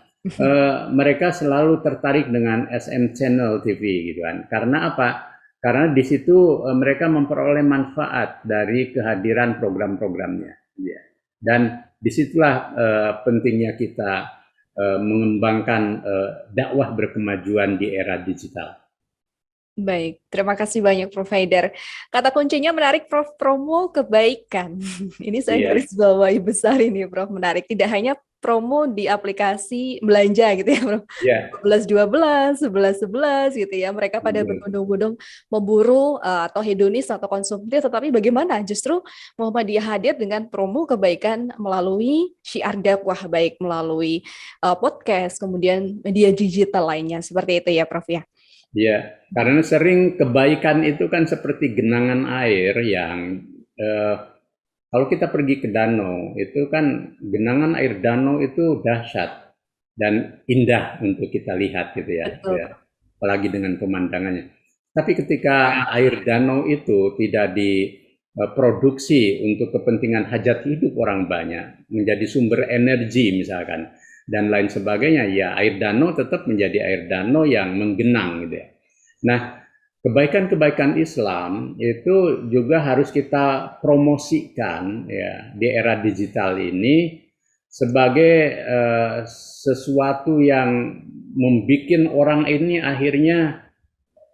mereka selalu tertarik dengan SM Channel TV gitu kan. Karena apa? Karena di situ mereka memperoleh manfaat dari kehadiran program-programnya. Ya. Dan disitulah pentingnya kita mengembangkan dakwah berkemajuan di era digital. Baik, terima kasih banyak Prof. Haidar. Kata kuncinya menarik, Prof. Promo kebaikan. Ini saya Iya, garis bawahi besar ini, Prof. Menarik. Tidak hanya promo di aplikasi belanja gitu ya, Prof. iya, 12-12, 11-11 gitu ya. Mereka pada betul. berbondong-bondong memburu atau hedonis atau konsumtif, tetapi bagaimana justru Muhammadiyah hadir dengan promo kebaikan melalui syiar dakwah, baik melalui podcast, kemudian media digital lainnya. Seperti itu ya, Prof. ya. Ya, karena sering kebaikan itu kan seperti genangan air yang eh, kalau kita pergi ke danau, itu kan genangan air danau itu dahsyat dan indah untuk kita lihat gitu ya, Betul, ya. Prof. Apalagi dengan pemandangannya. Tapi ketika air danau itu tidak diproduksi untuk kepentingan hajat hidup orang banyak, menjadi sumber energi misalkan, dan lain sebagainya, ya air danau tetap menjadi air danau yang menggenang gitu ya. Nah, kebaikan-kebaikan Islam itu juga harus kita promosikan ya di era digital ini sebagai sesuatu yang membuat orang ini akhirnya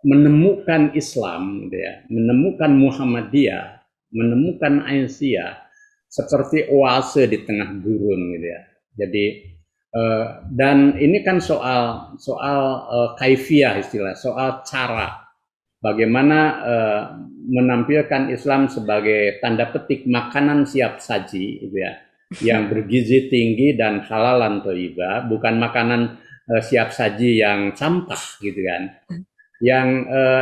menemukan Islam, gitu ya, menemukan Muhammadiyah, menemukan Aisyah seperti oase di tengah gurun, gitu ya. Jadi dan ini kan soal kaifiah istilah, soal cara bagaimana menampilkan Islam sebagai tanda petik makanan siap saji, gitu ya, yang bergizi tinggi dan halalan thayyibah, bukan makanan siap saji yang sampah, gitu kan. Yang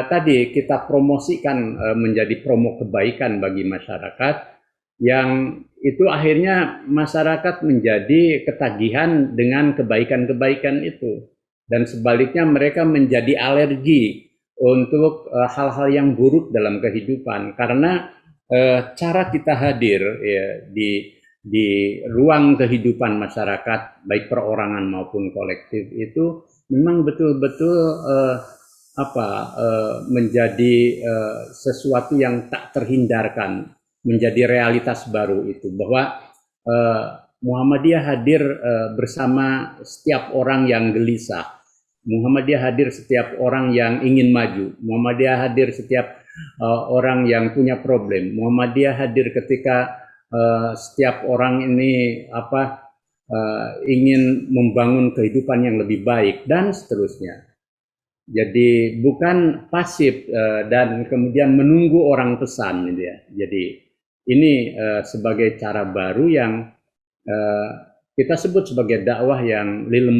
tadi kita promosikan menjadi promo kebaikan bagi masyarakat yang itu akhirnya masyarakat menjadi ketagihan dengan kebaikan-kebaikan itu. Dan sebaliknya mereka menjadi alergi untuk hal-hal yang buruk dalam kehidupan. Karena cara kita hadir ya, di ruang kehidupan masyarakat, baik perorangan maupun kolektif, itu memang betul-betul menjadi sesuatu yang tak terhindarkan, menjadi realitas baru itu, bahwa Muhammadiyah hadir bersama setiap orang yang gelisah. Muhammadiyah hadir setiap orang yang ingin maju. Muhammadiyah hadir setiap orang yang punya problem. Muhammadiyah hadir ketika setiap orang ini ingin membangun kehidupan yang lebih baik dan seterusnya. Jadi bukan pasif dan kemudian menunggu orang pesan, gitu ya. Jadi ini sebagai cara baru yang kita sebut sebagai dakwah yang lil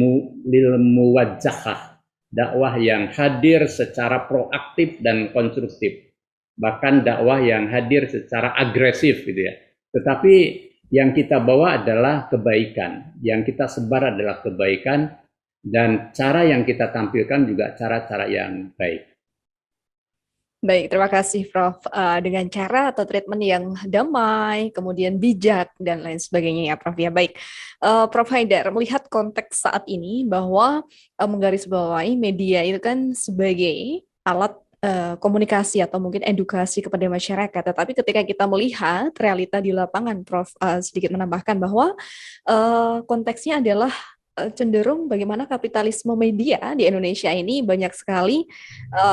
muwajjahah, dakwah yang hadir secara proaktif dan konstruktif, bahkan dakwah yang hadir secara agresif, gitu ya. Tetapi yang kita bawa adalah kebaikan, yang kita sebar adalah kebaikan, dan cara yang kita tampilkan juga cara-cara yang baik. Baik, terima kasih Prof. Dengan cara atau treatment yang damai, kemudian bijak, dan lain sebagainya ya Prof. Ya, baik. Prof. Haidar, melihat konteks saat ini bahwa menggarisbawahi media itu kan sebagai alat komunikasi atau mungkin edukasi kepada masyarakat. Tetapi ketika kita melihat realita di lapangan, Prof. Sedikit menambahkan bahwa konteksnya adalah cenderung bagaimana kapitalisme media di Indonesia ini banyak sekali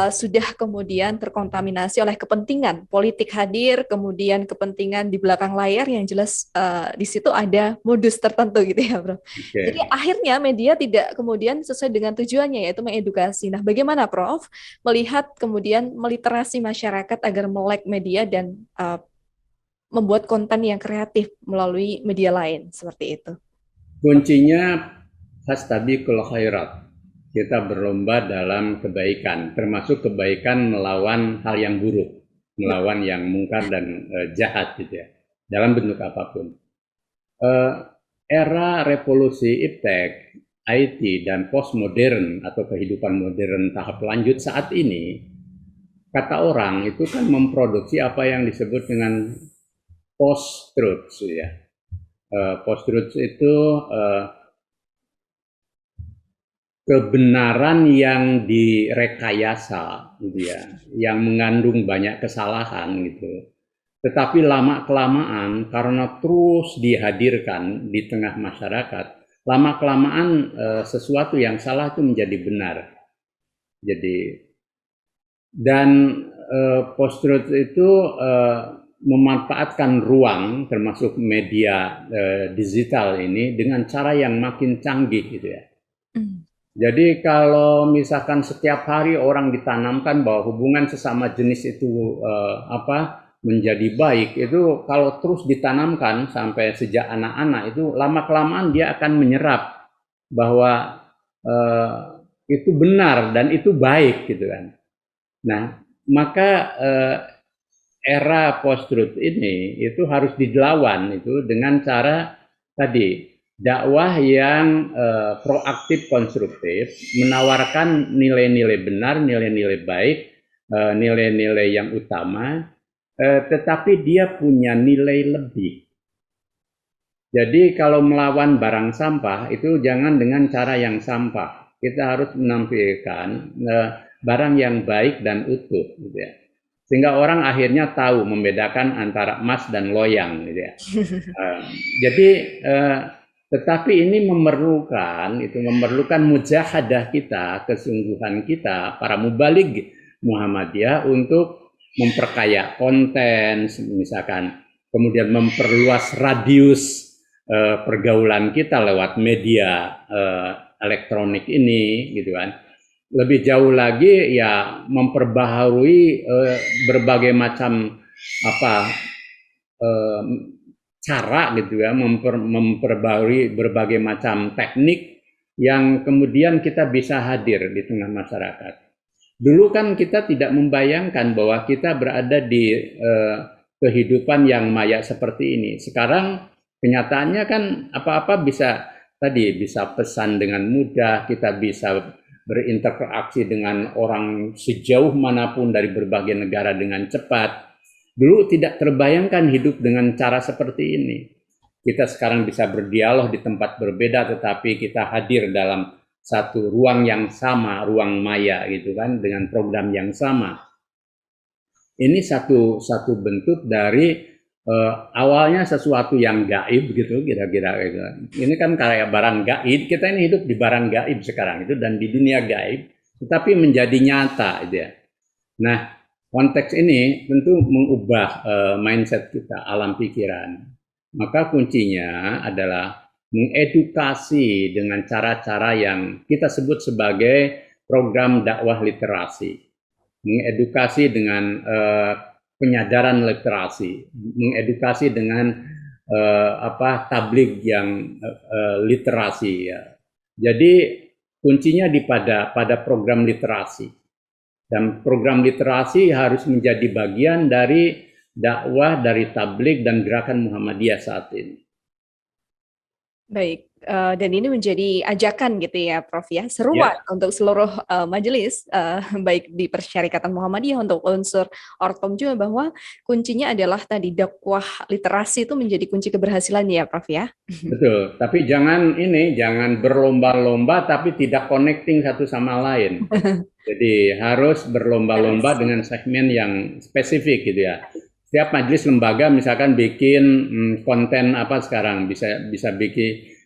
sudah kemudian terkontaminasi oleh kepentingan politik hadir, kemudian kepentingan di belakang layar yang jelas di situ ada modus tertentu gitu ya, Bro. Okay. Jadi akhirnya media tidak kemudian sesuai dengan tujuannya, yaitu mengedukasi. Nah, bagaimana Prof melihat kemudian meliterasi masyarakat agar melek media dan membuat konten yang kreatif melalui media lain seperti itu? Kuncinya fastabiqul khairat. Kita berlomba dalam kebaikan, termasuk kebaikan melawan hal yang buruk, melawan yang mungkar dan jahat gitu ya, dalam bentuk apapun. Era revolusi iptek, IT, dan postmodern atau kehidupan modern tahap lanjut saat ini, kata orang itu kan memproduksi apa yang disebut dengan post-truth ya. Post-truth itu kebenaran yang direkayasa gitu ya, yang mengandung banyak kesalahan gitu. Tetapi lama-kelamaan karena terus dihadirkan di tengah masyarakat, lama-kelamaan sesuatu yang salah itu menjadi benar. Jadi dan post-truth itu memanfaatkan ruang termasuk media digital ini dengan cara yang makin canggih gitu ya. Jadi kalau misalkan setiap hari orang ditanamkan bahwa hubungan sesama jenis itu menjadi baik, itu kalau terus ditanamkan sampai sejak anak-anak itu lama-kelamaan dia akan menyerap bahwa itu benar dan itu baik gitu kan. Nah, maka era post-truth ini itu harus dilawan itu dengan cara tadi dakwah yang proaktif konstruktif, menawarkan nilai-nilai benar, nilai-nilai baik, nilai-nilai yang utama, tetapi dia punya nilai lebih. Jadi kalau melawan barang sampah itu jangan dengan cara yang sampah. Kita harus menampilkan barang yang baik dan utuh gitu ya. Sehingga orang akhirnya tahu membedakan antara emas dan loyang gitu ya. Jadi tetapi ini memerlukan mujahadah kita, kesungguhan kita, para mubaligh Muhammadiyah untuk memperkaya konten, misalkan, kemudian memperluas radius pergaulan kita lewat media elektronik ini, gitu kan. Lebih jauh lagi ya memperbaharui berbagai macam cara gitu ya, memperbarui berbagai macam teknik yang kemudian kita bisa hadir di tengah masyarakat. Dulu kan kita tidak membayangkan bahwa kita berada di kehidupan yang maya seperti ini. Sekarang kenyataannya kan apa-apa bisa pesan dengan mudah, kita bisa berinteraksi dengan orang sejauh manapun dari berbagai negara dengan cepat. Dulu tidak terbayangkan hidup dengan cara seperti ini. Kita sekarang bisa berdialog di tempat berbeda, tetapi kita hadir dalam satu ruang yang sama, ruang maya gitu kan, dengan program yang sama. Ini satu bentuk dari awalnya sesuatu yang gaib gitu kira-kira gitu. Ini kan kayak barang gaib, kita ini hidup di barang gaib sekarang itu dan di dunia gaib, tetapi menjadi nyata gitu ya. Nah, konteks ini tentu mengubah mindset kita, alam pikiran. Maka kuncinya adalah mengedukasi dengan cara-cara yang kita sebut sebagai program dakwah literasi. Mengedukasi dengan penyadaran literasi, mengedukasi dengan tabligh yang literasi ya. Jadi kuncinya pada program literasi. Dan program literasi harus menjadi bagian dari dakwah, dari tabligh dan gerakan Muhammadiyah saat ini. Baik, dan ini menjadi ajakan gitu ya, Prof ya, seruan untuk seluruh majelis, baik di Persyarikatan Muhammadiyah untuk unsur ortom juga bahwa kuncinya adalah tadi dakwah literasi itu menjadi kunci keberhasilan ya, Prof ya. Betul, tapi jangan berlomba-lomba tapi tidak connecting satu sama lain. Jadi harus berlomba-lomba dengan segmen yang spesifik gitu ya. Setiap majelis lembaga misalkan bikin konten apa sekarang bisa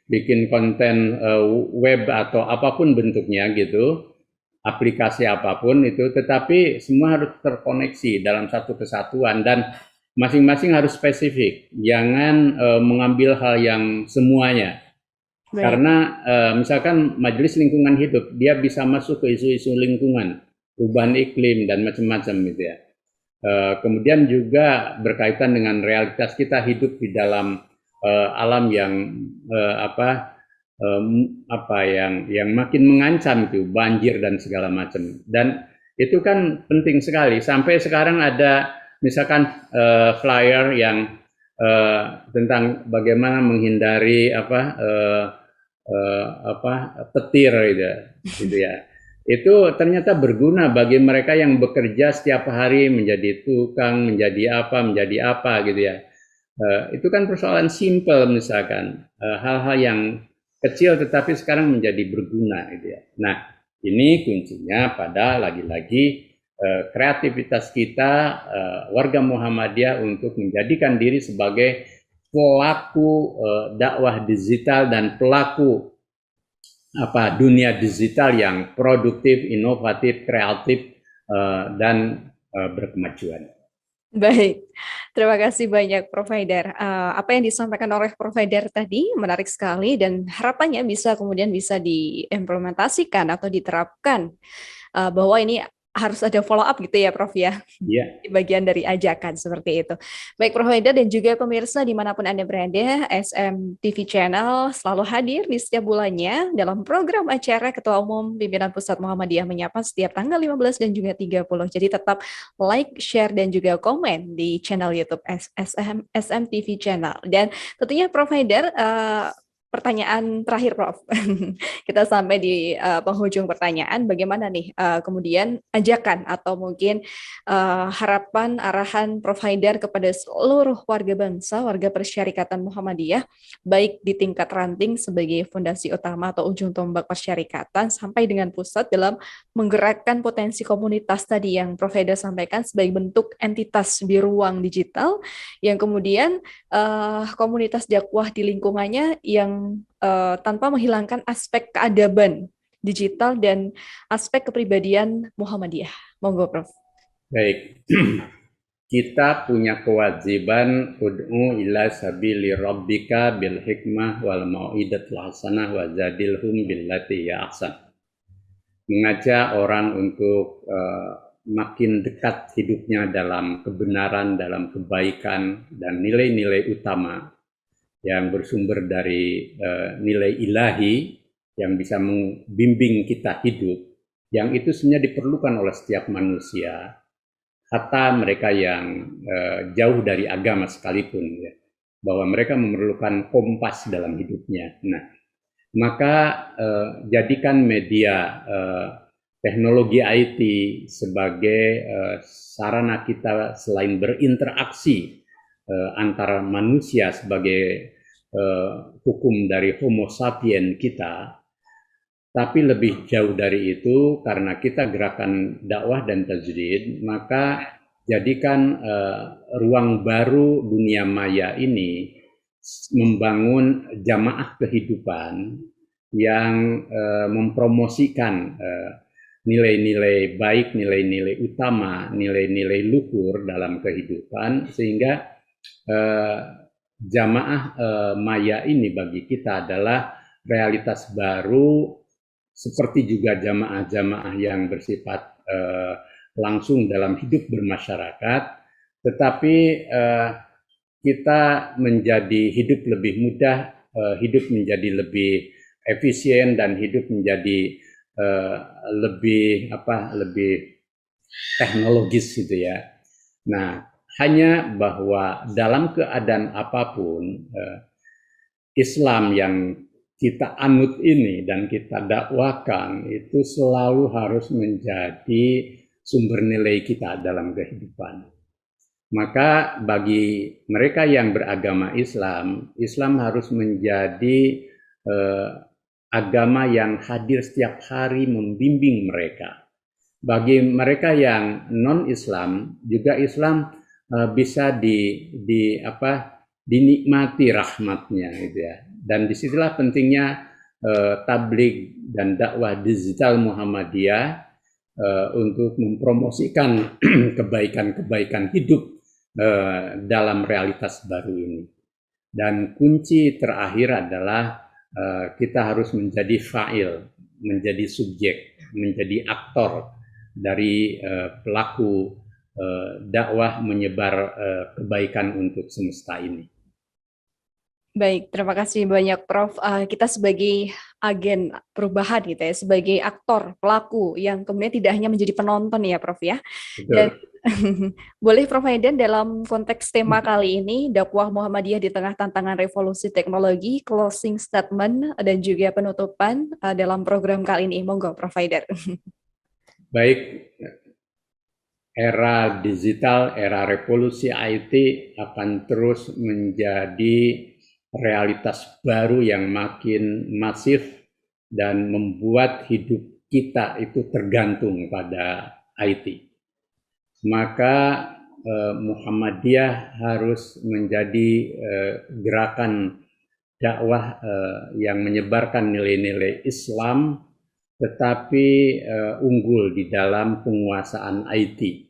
bikin konten web atau apapun bentuknya gitu, aplikasi apapun itu, tetapi semua harus terkoneksi dalam satu kesatuan dan masing-masing harus spesifik, jangan mengambil hal yang semuanya. Baik. Karena misalkan majelis lingkungan hidup, dia bisa masuk ke isu-isu lingkungan, perubahan iklim dan macam-macam gitu ya. Kemudian juga berkaitan dengan realitas kita hidup di dalam alam yang yang makin mengancam itu, banjir dan segala macam. Dan itu kan penting sekali. Sampai sekarang ada misalkan flyer yang tentang bagaimana menghindari petir gitu ya. Itu ternyata berguna bagi mereka yang bekerja setiap hari menjadi tukang, menjadi apa gitu ya. Itu kan persoalan simple misalkan, hal-hal yang kecil tetapi sekarang menjadi berguna gitu ya. Nah, ini kuncinya pada lagi-lagi kreativitas kita warga Muhammadiyah untuk menjadikan diri sebagai pelaku dakwah digital dan pelaku dunia digital yang produktif, inovatif, kreatif, dan berkemajuan. Baik, terima kasih banyak Prof Haidar. Apa yang disampaikan oleh Prof Haidar tadi menarik sekali dan harapannya bisa diimplementasikan atau diterapkan bahwa ini harus ada follow up gitu ya Prof ya. Iya. Di bagian dari ajakan seperti itu. Baik Prof Haidar dan juga pemirsa dimanapun Anda berada, SM TV Channel selalu hadir di setiap bulannya dalam program acara Ketua Umum Pimpinan Pusat Muhammadiyah Menyapa setiap tanggal 15 dan juga 30. Jadi tetap like, share, dan juga komen di channel YouTube SM TV Channel. Dan tentunya Prof Haidar, pertanyaan terakhir, Prof. Kita sampai di penghujung pertanyaan. Bagaimana nih kemudian ajakan atau mungkin harapan arahan Prof Haidar kepada seluruh warga bangsa, warga Persyarikatan Muhammadiyah, baik di tingkat ranting sebagai fondasi utama atau ujung tombak persyarikatan sampai dengan pusat dalam menggerakkan potensi komunitas tadi yang Prof Haidar sampaikan sebagai bentuk entitas di ruang digital yang kemudian komunitas dakwah di lingkungannya yang tanpa menghilangkan aspek keadaban digital dan aspek kepribadian Muhammadiyah. Monggo, Prof. Baik, kita punya kewajiban ud'u ila sabili rabbika bil hikmah wal mau'idatil hasanah wa jadilhum billati ya ahsan. Mengajak orang untuk makin dekat hidupnya dalam kebenaran, dalam kebaikan dan nilai-nilai utama yang bersumber dari nilai ilahi yang bisa membimbing kita hidup, yang itu sebenarnya diperlukan oleh setiap manusia. hatta mereka yang jauh dari agama sekalipun, ya, bahwa mereka memerlukan kompas dalam hidupnya. Nah, maka jadikan media teknologi IT sebagai sarana kita selain berinteraksi antara manusia sebagai hukum dari Homo sapien kita, tapi lebih jauh dari itu karena kita gerakan dakwah dan tajdid, maka jadikan ruang baru dunia maya ini membangun jamaah kehidupan yang mempromosikan nilai-nilai baik, nilai-nilai utama, nilai-nilai luhur dalam kehidupan, sehingga jamaah maya ini bagi kita adalah realitas baru, seperti juga jamaah-jamaah yang bersifat langsung dalam hidup bermasyarakat, tetapi kita menjadi hidup lebih mudah, hidup menjadi lebih efisien, dan hidup menjadi lebih teknologis gitu ya. Nah, hanya bahwa dalam keadaan apapun, Islam yang kita anut ini dan kita dakwakan itu selalu harus menjadi sumber nilai kita dalam kehidupan. Maka bagi mereka yang beragama Islam, Islam harus menjadi agama yang hadir setiap hari membimbing mereka. Bagi mereka yang non-Islam, juga Islam bisa dinikmati rahmatnya, gitu ya. Dan disitulah pentingnya tabligh dan dakwah digital Muhammadiyah untuk mempromosikan kebaikan-kebaikan hidup dalam realitas baru ini. Dan kunci terakhir adalah kita harus menjadi fa'il, menjadi subjek, menjadi aktor dari pelaku dakwah menyebar kebaikan untuk semesta ini. Baik, terima kasih banyak Prof. Kita sebagai agen perubahan gitu ya, sebagai aktor, pelaku yang kemudian tidak hanya menjadi penonton ya Prof ya. Betul. Dan boleh Prof Haidan dalam konteks tema kali ini, dakwah Muhammadiyah di tengah tantangan revolusi teknologi, closing statement dan juga penutupan dalam program kali ini. Monggo Prof Haidan. Baik, era digital, era revolusi IT akan terus menjadi realitas baru yang makin masif dan membuat hidup kita itu tergantung pada IT. Maka Muhammadiyah harus menjadi gerakan dakwah yang menyebarkan nilai-nilai Islam, tetapi unggul di dalam penguasaan IT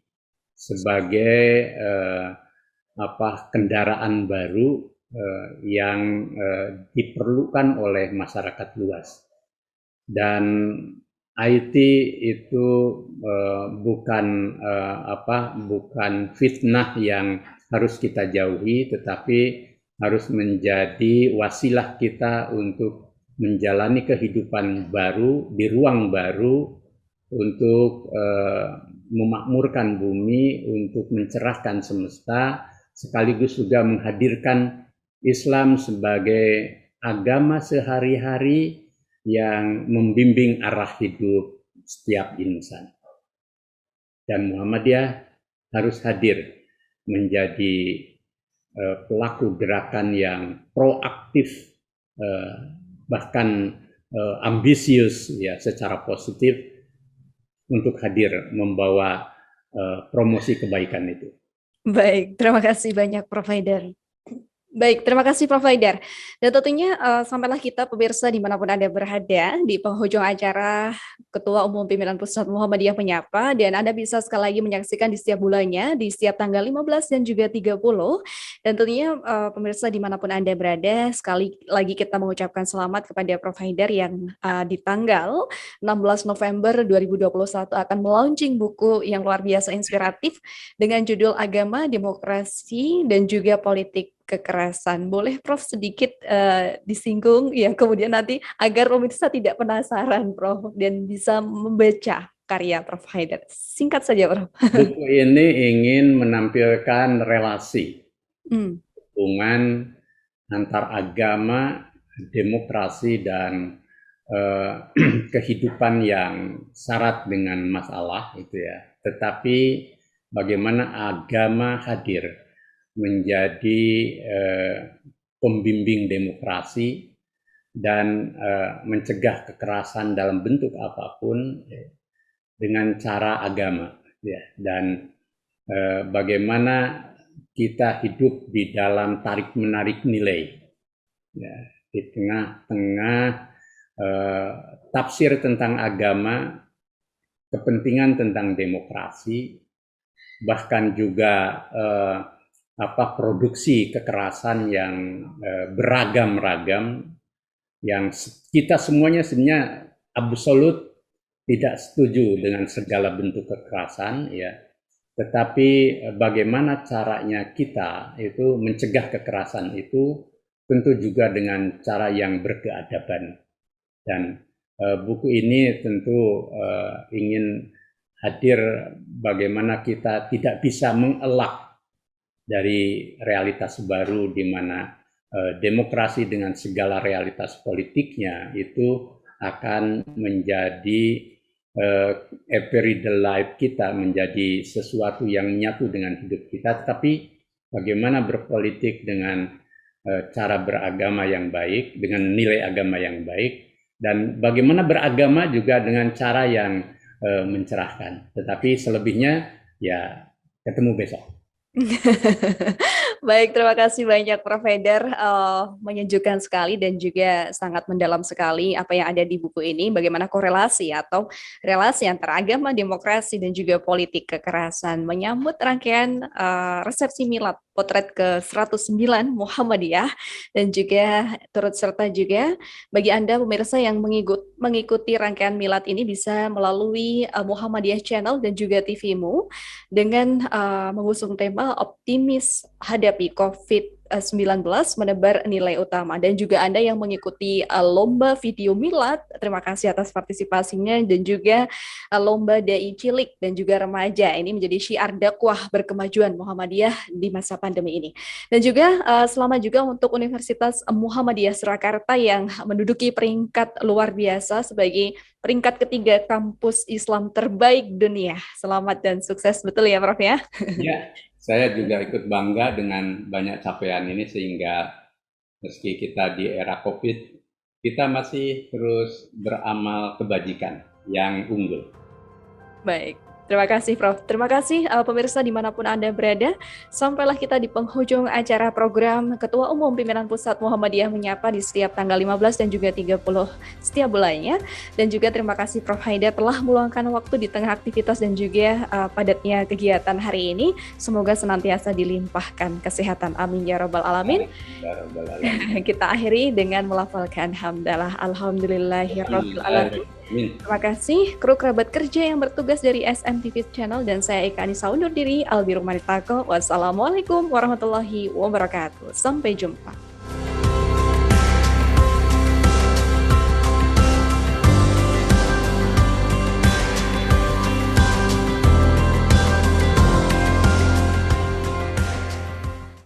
sebagai kendaraan baru yang diperlukan oleh masyarakat luas. Dan IT itu bukan fitnah yang harus kita jauhi, tetapi harus menjadi wasilah kita untuk menjalani kehidupan baru di ruang baru, untuk memakmurkan bumi, untuk mencerahkan semesta, sekaligus juga menghadirkan Islam sebagai agama sehari-hari yang membimbing arah hidup setiap insan. Dan Muhammadiyah harus hadir menjadi pelaku gerakan yang proaktif, bahkan ambisius ya, secara positif, untuk hadir membawa promosi kebaikan itu. Baik, terima kasih banyak Prof Haidan. Baik, terima kasih Prof Haidar. Dan tentunya sampailah kita pemirsa dimanapun Anda berada di penghujung acara Ketua Umum Pimpinan Pusat Muhammadiyah Menyapa, dan Anda bisa sekali lagi menyaksikan di setiap bulannya, di setiap tanggal 15 dan juga 30. Dan tentunya pemirsa dimanapun Anda berada, sekali lagi kita mengucapkan selamat kepada Prof Haidar yang di tanggal 16 November 2021 akan melaunching buku yang luar biasa inspiratif dengan judul Agama, Demokrasi, dan juga Politik Kekerasan. Boleh Prof sedikit disinggung ya, kemudian nanti agar pemirsa tidak penasaran Prof dan bisa membaca karya Prof. Haidar? Singkat saja, Prof. Buku ini ingin menampilkan relasi Hmm. hubungan antar agama, demokrasi, dan kehidupan yang syarat dengan masalah itu ya. Tetapi bagaimana agama hadir menjadi pembimbing demokrasi dan mencegah kekerasan dalam bentuk apapun dengan cara agama ya. Dan bagaimana kita hidup di dalam tarik-menarik nilai ya, di tengah-tengah tafsir tentang agama, kepentingan tentang demokrasi, bahkan juga produksi kekerasan yang beragam-ragam, yang kita semuanya sebenarnya absolut tidak setuju dengan segala bentuk kekerasan ya. Tetapi bagaimana caranya kita itu mencegah kekerasan itu tentu juga dengan cara yang berkeadaban. Dan buku ini tentu ingin hadir bagaimana kita tidak bisa mengelak dari realitas baru di mana demokrasi dengan segala realitas politiknya itu akan menjadi everyday life kita, menjadi sesuatu yang nyatu dengan hidup kita. Tapi bagaimana berpolitik dengan cara beragama yang baik, dengan nilai agama yang baik, dan bagaimana beragama juga dengan cara yang mencerahkan. Tetapi selebihnya ya ketemu besok. Baik, terima kasih banyak Prof. Haidar. Menyejukkan sekali dan juga sangat mendalam sekali apa yang ada di buku ini, bagaimana korelasi atau relasi antara agama, demokrasi, dan juga politik kekerasan. Menyambut rangkaian resepsi milad potret ke-109 Muhammadiyah, dan juga turut serta juga bagi Anda pemirsa yang mengikuti rangkaian milad ini bisa melalui Muhammadiyah Channel dan juga TV-mu dengan mengusung tema optimis hadapi COVID-19 menebar nilai utama. Dan juga Anda yang mengikuti lomba video milad, terima kasih atas partisipasinya, dan juga lomba dai cilik dan juga remaja. Ini menjadi syiar dakwah berkemajuan Muhammadiyah di masa pandemi ini. Dan juga selamat juga untuk Universitas Muhammadiyah Surakarta yang menduduki peringkat luar biasa sebagai peringkat ketiga kampus Islam terbaik dunia. Selamat dan sukses betul ya Prof ya? Ya, saya juga ikut bangga dengan banyak capaian ini sehingga meski kita di era COVID, kita masih terus beramal kebajikan yang unggul. Baik. Terima kasih Prof. Terima kasih pemirsa dimanapun Anda berada. Sampailah kita di penghujung acara program Ketua Umum Pimpinan Pusat Muhammadiyah Menyapa di setiap tanggal 15 dan juga 30 setiap bulannya. Dan juga terima kasih Prof. Haidar telah meluangkan waktu di tengah aktivitas dan juga padatnya kegiatan hari ini. Semoga senantiasa dilimpahkan kesehatan. Amin ya rabbal alamin. Kita akhiri dengan melafalkan hamdalah alhamdulillahirabbil alamin. Terima kasih kru kerabat kerja yang bertugas dari SMTV Channel, dan saya Eka Anissa undur diri. Albiru Manitako. Wassalamualaikum warahmatullahi wabarakatuh. Sampai jumpa.